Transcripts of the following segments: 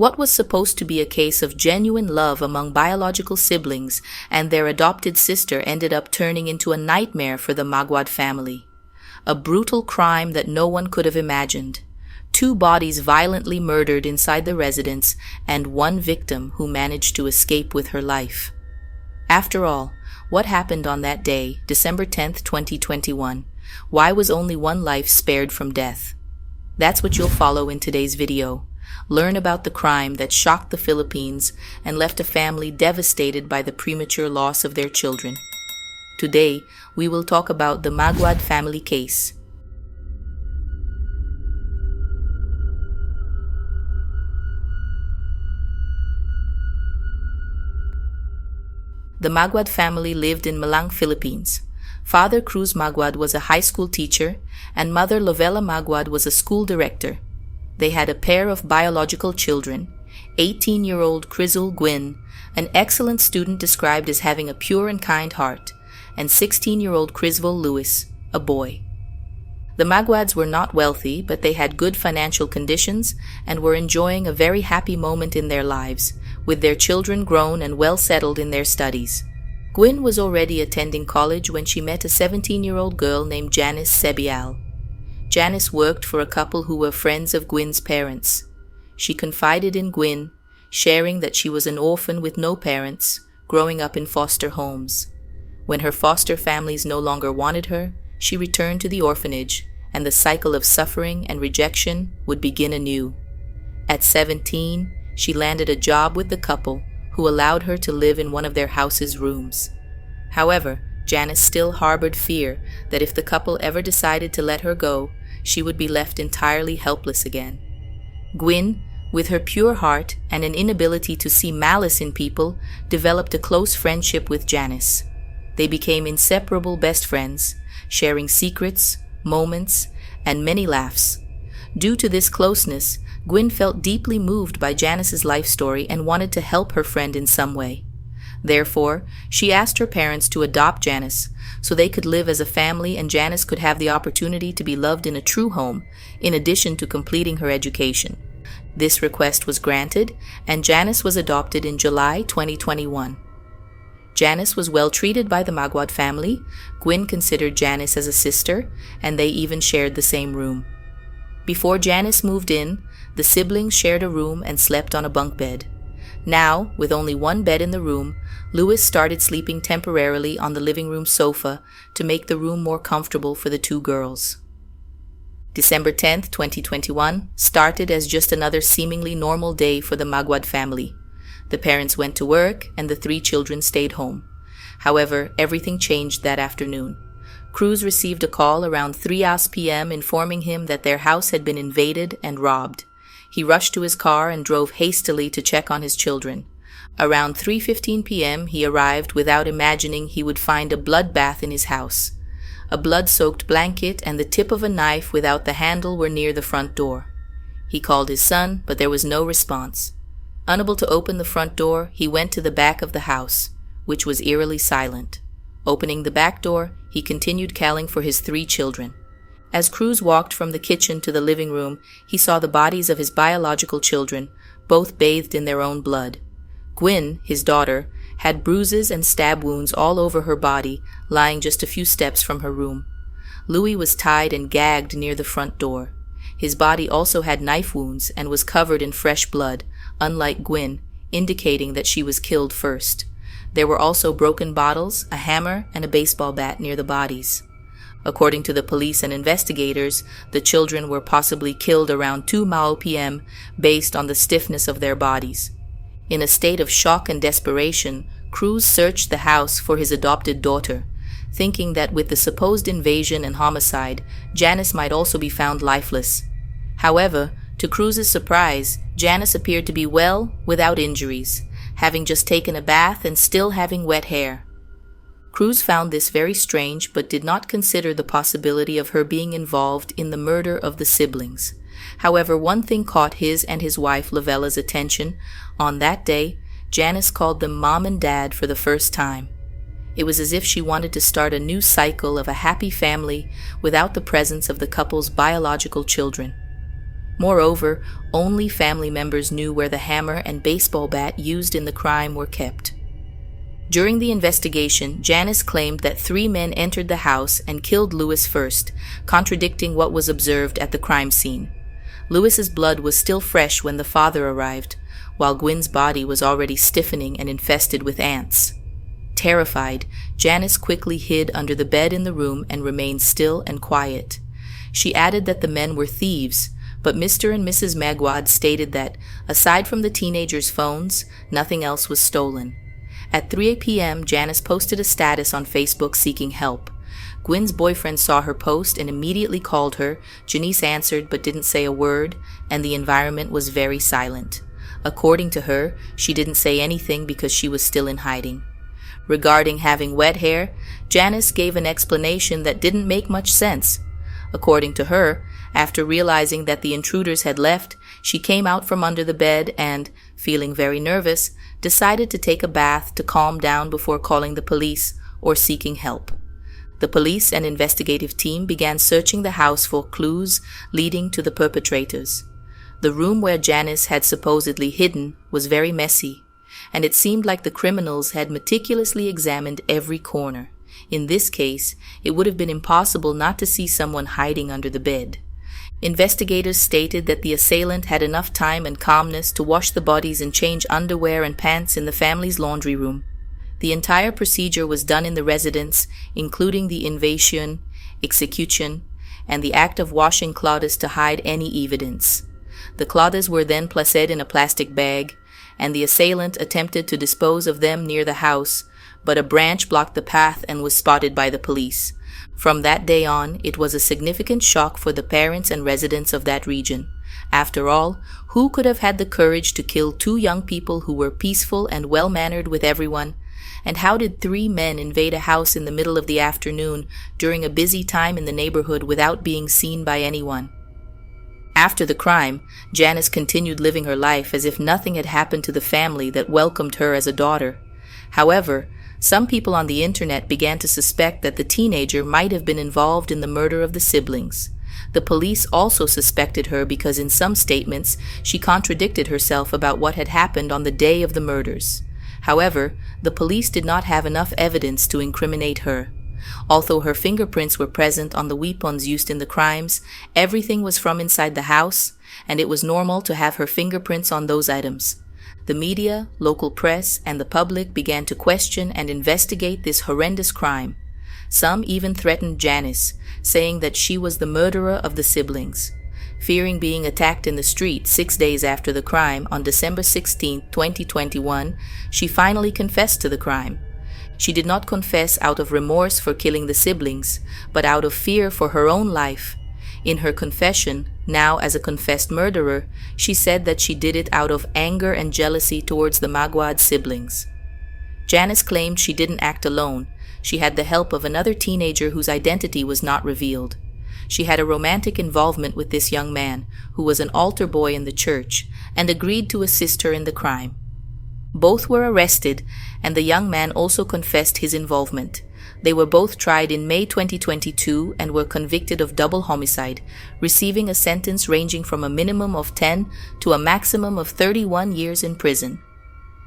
What was supposed to be a case of genuine love among biological siblings and their adopted sister ended up turning into a nightmare for the Maguad family. A brutal crime that no one could have imagined. 2 bodies violently murdered inside the residence and 1 victim who managed to escape with her life. After all, what happened on that day, December 10th, 2021? Why was only 1 life spared from death? That's what you'll follow in today's video. Learn about the crime that shocked the Philippines and left a family devastated by the premature loss of their children. Today, we will talk about the Maguad family case. The Maguad family lived in Malang, Philippines. Father Cruz Maguad was a high school teacher, and Mother Lovella Maguad was a school director. They had a pair of biological children, 18-year-old Crizul Gwyn, an excellent student described as having a pure and kind heart, and 16-year-old Crizval Lewis, a boy. The Maguads were not wealthy, but they had good financial conditions and were enjoying a very happy moment in their lives, with their children grown and well settled in their studies. Gwyn was already attending college when she met a 17-year-old girl named Janice Sebial. Janice worked for a couple who were friends of Gwyn's parents. She confided in Gwyn, sharing that she was an orphan with no parents, growing up in foster homes. When her foster families no longer wanted her, she returned to the orphanage, and the cycle of suffering and rejection would begin anew. At 17, she landed a job with the couple, who allowed her to live in one of their house's rooms. However, Janice still harbored fear that if the couple ever decided to let her go, she would be left entirely helpless again. Gwyn, with her pure heart and an inability to see malice in people, developed a close friendship with Janice. They became inseparable best friends, sharing secrets, moments, and many laughs. Due to this closeness, Gwyn felt deeply moved by Janice's life story and wanted to help her friend in some way. Therefore, she asked her parents to adopt Janice so they could live as a family and Janice could have the opportunity to be loved in a true home, in addition to completing her education. This request was granted, and Janice was adopted in July 2021. Janice was well treated by the Maguad family. Gwyn considered Janice as a sister, and they even shared the same room. Before Janice moved in, the siblings shared a room and slept on a bunk bed. Now, with only 1 bed in the room, Lewis started sleeping temporarily on the living room sofa to make the room more comfortable for the 2 girls. December 10th, 2021 started as just another seemingly normal day for the Maguad family. The parents went to work and the 3 children stayed home. However, everything changed that afternoon. Cruz received a call around 3 p.m. informing him that their house had been invaded and robbed. He rushed to his car and drove hastily to check on his children. Around 3:15 p.m. he arrived without imagining he would find a bloodbath in his house. A blood-soaked blanket and the tip of a knife without the handle were near the front door. He called his son, but there was no response. Unable to open the front door, he went to the back of the house, which was eerily silent. Opening the back door, he continued calling for his 3 children. As Cruz walked from the kitchen to the living room, he saw the bodies of his biological children, both bathed in their own blood. Gwyn, his daughter, had bruises and stab wounds all over her body, lying just a few steps from her room. Louis was tied and gagged near the front door. His body also had knife wounds and was covered in fresh blood, unlike Gwyn, indicating that she was killed first. There were also broken bottles, a hammer, and a baseball bat near the bodies. According to the police and investigators, the children were possibly killed around 2 p.m. based on the stiffness of their bodies. In a state of shock and desperation, Cruz searched the house for his adopted daughter, thinking that with the supposed invasion and homicide, Janice might also be found lifeless. However, to Cruz's surprise, Janice appeared to be well, without injuries, having just taken a bath and still having wet hair. Cruz found this very strange but did not consider the possibility of her being involved in the murder of the siblings. However, one thing caught his and his wife Lovella's attention. On that day, Janice called them Mom and Dad for the first time. It was as if she wanted to start a new cycle of a happy family without the presence of the couple's biological children. Moreover, only family members knew where the hammer and baseball bat used in the crime were kept. During the investigation, Janice claimed that 3 men entered the house and killed Lewis first, contradicting what was observed at the crime scene. Lewis's blood was still fresh when the father arrived, while Gwyn's body was already stiffening and infested with ants. Terrified, Janice quickly hid under the bed in the room and remained still and quiet. She added that the men were thieves, but Mr. and Mrs. Maguad stated that, aside from the teenagers' phones, nothing else was stolen. At 3 p.m., Janice posted a status on Facebook seeking help. Gwyn's boyfriend saw her post and immediately called her. Janice answered but didn't say a word, and the environment was very silent. According to her, she didn't say anything because she was still in hiding. Regarding having wet hair, Janice gave an explanation that didn't make much sense. According to her, after realizing that the intruders had left, she came out from under the bed and, feeling very nervous, decided to take a bath to calm down before calling the police or seeking help. The police and investigative team began searching the house for clues leading to the perpetrators. The room where Janice had supposedly hidden was very messy, and it seemed like the criminals had meticulously examined every corner. In this case, it would have been impossible not to see someone hiding under the bed. Investigators stated that the assailant had enough time and calmness to wash the bodies and change underwear and pants in the family's laundry room. The entire procedure was done in the residence, including the invasion, execution, and the act of washing clothes to hide any evidence. The clothes were then placed in a plastic bag, and the assailant attempted to dispose of them near the house, but a branch blocked the path and was spotted by the police. From that day on, it was a significant shock for the parents and residents of that region. After all, who could have had the courage to kill 2 young people who were peaceful and well-mannered with everyone? And how did 3 men invade a house in the middle of the afternoon during a busy time in the neighborhood without being seen by anyone? After the crime, Janice continued living her life as if nothing had happened to the family that welcomed her as a daughter. However, some people on the internet began to suspect that the teenager might have been involved in the murder of the siblings. The police also suspected her because in some statements she contradicted herself about what had happened on the day of the murders. However, the police did not have enough evidence to incriminate her. Although her fingerprints were present on the weapons used in the crimes, everything was from inside the house, and it was normal to have her fingerprints on those items. The media, local press, and the public began to question and investigate this horrendous crime. Some even threatened Janice, saying that she was the murderer of the siblings. Fearing being attacked in the street 6 days after the crime on December 16, 2021, she finally confessed to the crime. She did not confess out of remorse for killing the siblings, but out of fear for her own life. In her confession, now as a confessed murderer, she said that she did it out of anger and jealousy towards the Maguad siblings. Janice claimed she didn't act alone. She had the help of another teenager whose identity was not revealed. She had a romantic involvement with this young man, who was an altar boy in the church, and agreed to assist her in the crime. Both were arrested, and the young man also confessed his involvement. They were both tried in May 2022 and were convicted of double homicide, receiving a sentence ranging from a minimum of 10 to a maximum of 31 years in prison.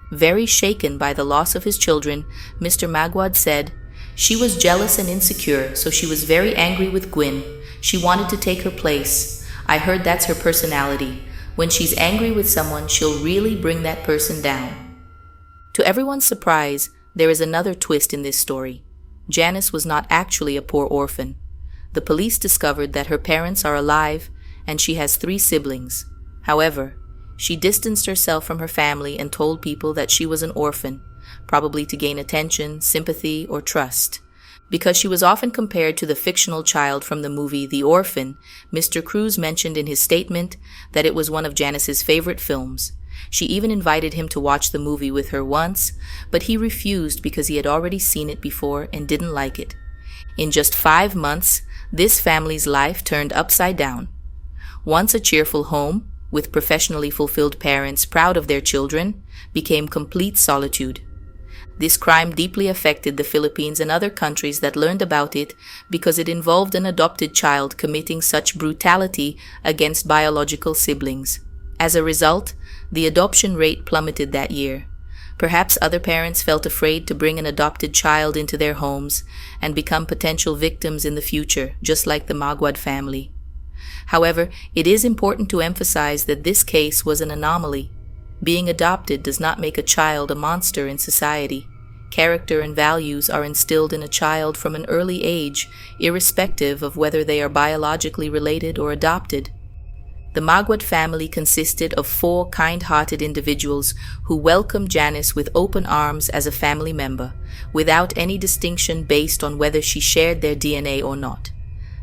Very shaken by the loss of his children, Mr. Maguad said, "She was jealous and insecure, so she was very angry with Gwyn. She wanted to take her place. I heard that's her personality. When she's angry with someone, she'll really bring that person down." To everyone's surprise, there is another twist in this story. Janice was not actually a poor orphan. The police discovered that her parents are alive and she has 3 siblings. However, she distanced herself from her family and told people that she was an orphan, probably to gain attention, sympathy, or trust. Because she was often compared to the fictional child from the movie The Orphan, Mr. Cruz mentioned in his statement that it was one of Janice's favorite films. She even invited him to watch the movie with her once, but he refused because he had already seen it before and didn't like it. In just 5 months, this family's life turned upside down. Once a cheerful home, with professionally fulfilled parents proud of their children, became complete solitude. This crime deeply affected the Philippines and other countries that learned about it because it involved an adopted child committing such brutality against biological siblings. As a result, the adoption rate plummeted that year. Perhaps other parents felt afraid to bring an adopted child into their homes and become potential victims in the future, just like the Maguad family. However, it is important to emphasize that this case was an anomaly. Being adopted does not make a child a monster in society. Character and values are instilled in a child from an early age, irrespective of whether they are biologically related or adopted. The Maguad family consisted of 4 kind-hearted individuals who welcomed Janice with open arms as a family member, without any distinction based on whether she shared their DNA or not.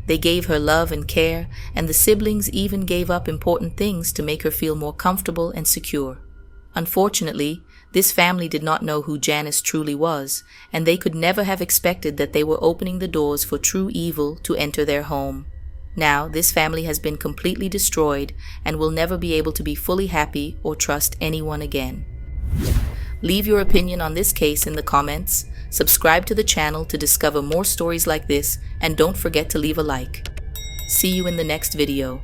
They gave her love and care, and the siblings even gave up important things to make her feel more comfortable and secure. Unfortunately, this family did not know who Janice truly was, and they could never have expected that they were opening the doors for true evil to enter their home. Now, this family has been completely destroyed and will never be able to be fully happy or trust anyone again. Leave your opinion on this case in the comments, subscribe to the channel to discover more stories like this, and don't forget to leave a like. See you in the next video.